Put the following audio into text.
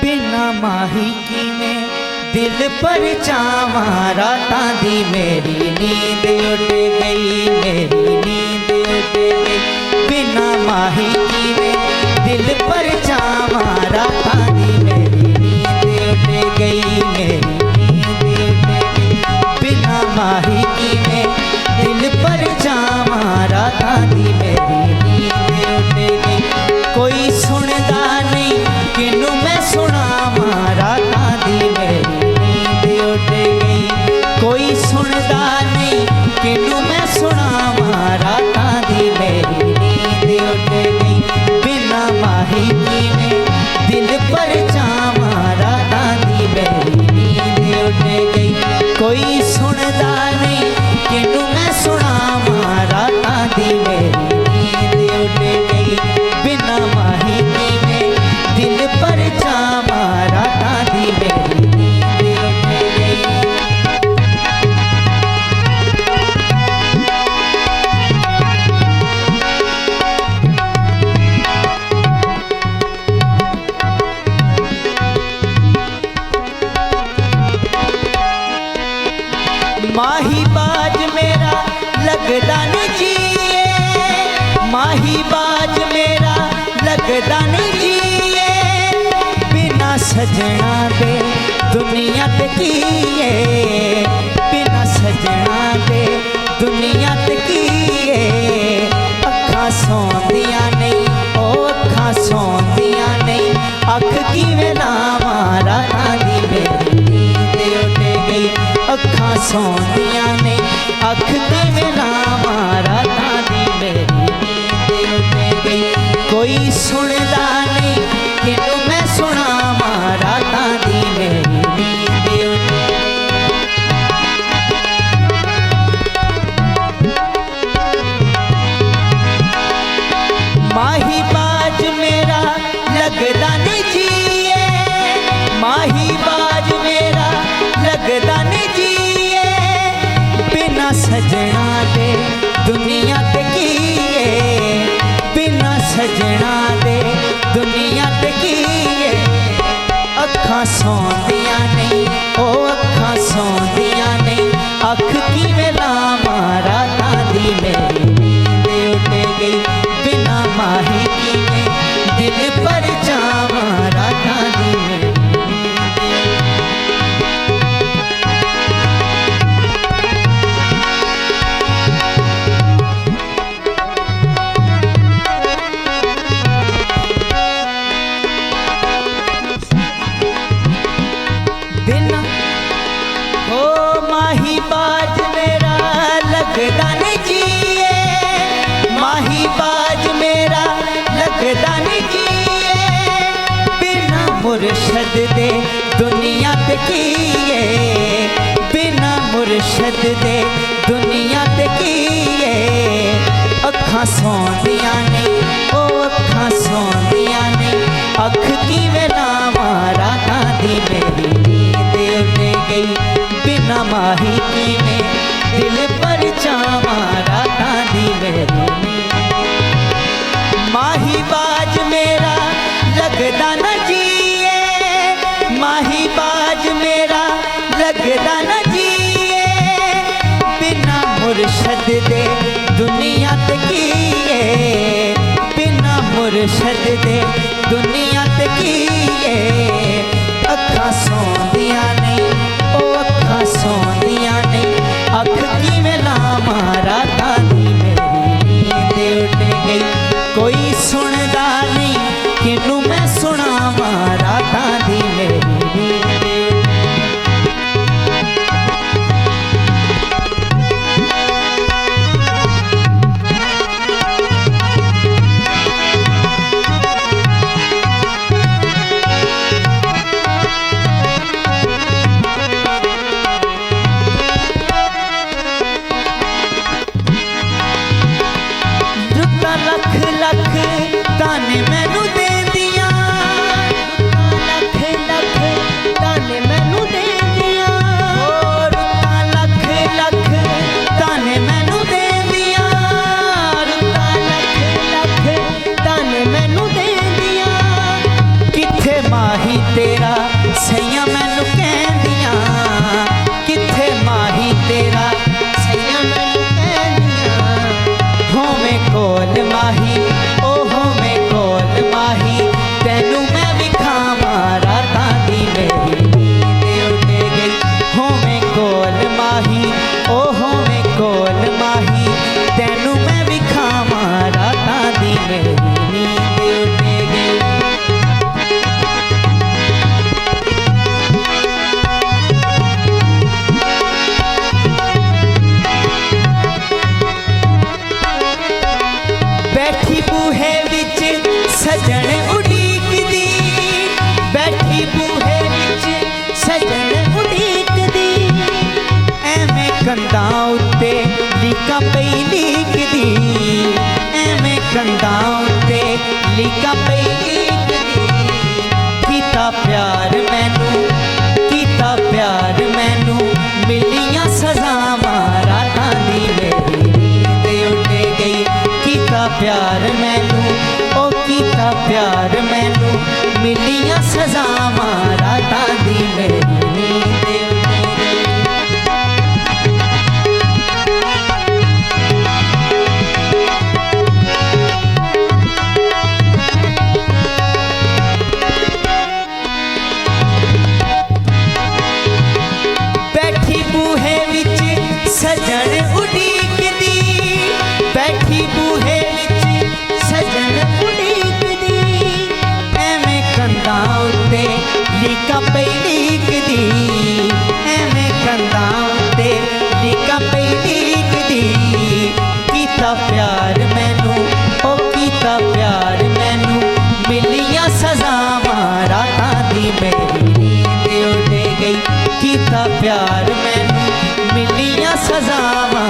बिना माही की में दिल पर चावा रातां दी मेरी नींद उठ गई, मेरी नींद उठ गई। बिना माही की में दिल पर चावा रातां दी मेरी नींद उठ गई, मेरी नींद उठ गई। बिना माही की में दिल पर चावा रातां दी मेरी नींद उठ गई। कोई सुनदा नहीं किनू मैं सुनावा रातां दी मेरी नींद उठ गई। कोई सुनदा नहीं किनू मैं सुनावा रातां दी मेरी नींद उठ गई। बिना माही की में दिल पर चावा रातां दी मेरी नींद उठ गई। कोई सुनदा नहीं किनू मैं सुनावा रातां दी मेरी नींद उठ गई। बिना माही की में दिल पर चावा रातां दी मेरी नींद उठ गई। माही बाज मेरा लगदा नहीं जिए, माही बाज मेरा लगदा नहीं जिए। बिना सजना दे दुनिया ते कीए, बिना सजना दे दुनिया ते कीए। अखां सौंदियां नहीं ओ अखां सौंदियां नहीं, अख किवें लावां रातां दी मेरी नींद उठ गई। अखां सौंदियां नहीं अख किवें लावां रातां दी मेरी नींद उठ गई। कोई सुनदा नहीं किनू मैं सुनावा रातां दी मेरी नींद उठ गई। माही बाज मेरा लगदा नहीं जिए, माही बाज मेरा लगदा नहीं जिए। बिना सजना दे दुनिया ते कीए, बिना सजना दे दुनिया ते कीए। अखां सौंदियां नहीं ओ अखां सौंदियां नहीं, अख किवें लावां रातां दी मेरी नींद उठ गई। बिना माही की में दिल पर चावा रातां दी मेरी बिना हो माही बाज मेरा लगदा नहीं जिए, माही बाज मेरा लगदा नहीं जिए। बिना मुर्शद दे दुनिया ते कीए, बिना मुर्शद दे दुनिया ते कीए। अखां सौंदियां नहीं ओ अखां सौंदियां नहीं, अख किवें लावां रातां दी मेरी नींद उठ गई। बिना माही की में दिल पर चावा रातां दी मेरी नींद। माही बाज मेरा लगदा न जिए, माही बाज मेरा लगदा न जिए। बिना मुर्शद दे दुनिया ते कीए, बिना मुर्शद दे दुनिया ते कीए। अखां सौंदियां नहीं ओ अखां सौंदियां नहीं, अख किवें लावां रातां दी मेरी नींद उठ गई। कोई सुनदा नहीं किनू मैं सुनावा रातां दी मेरी नींद उठ गई। ताने मैनू देंदियां लख लख ताने मैनू देंदियां रुत्तां लख लख ताने मैनू देंदियां रुत्तां लख लख ताने मैनू देंदियां किथे माही तेरा सैयां मैनू कहंदियां किथे माही तेरा सैयां मैनू कहंदियां होवे कोल माही ओ होवे कोल माही तैनू मैं विखावां रातां दी मेरी नींद उड़ गई होवे कोल माही ओ होवे कोल माही तैनू मैं विखावां रातां दी मेरी नींद उड़ गई बैठी बूहे विच सजन उड़ीकदी बैठी बूहे विच सजन उड़ीकदी एवें कंधां उत्ते लीकां पई लीकदी एवें कंधां उत्ते लीकां पई लीकदी कीता प्यार मैनू मिलियां सज़ावां रातां दी मेरी नींद उड़ गई कीता प्यार मैनू ओ कीता प्यार मैनू मिलियां सज़ावां रातां दी मेरी नींद उड़ गई बैठी बूहे विच सजन उड़ीकदी बैठी बूहे विच सजन उड़ीकदी एवें कंधां उत्ते लीकां पई लीकदी एवें कंधां उत्ते लीकां पई लीकदी कीता प्यार मैनू ओ कीता प्यार मैनू मिलियां सज़ावां रातां दी मेरी नींद उड़ गई कीता प्यार मैनू मिलियां सज़ावां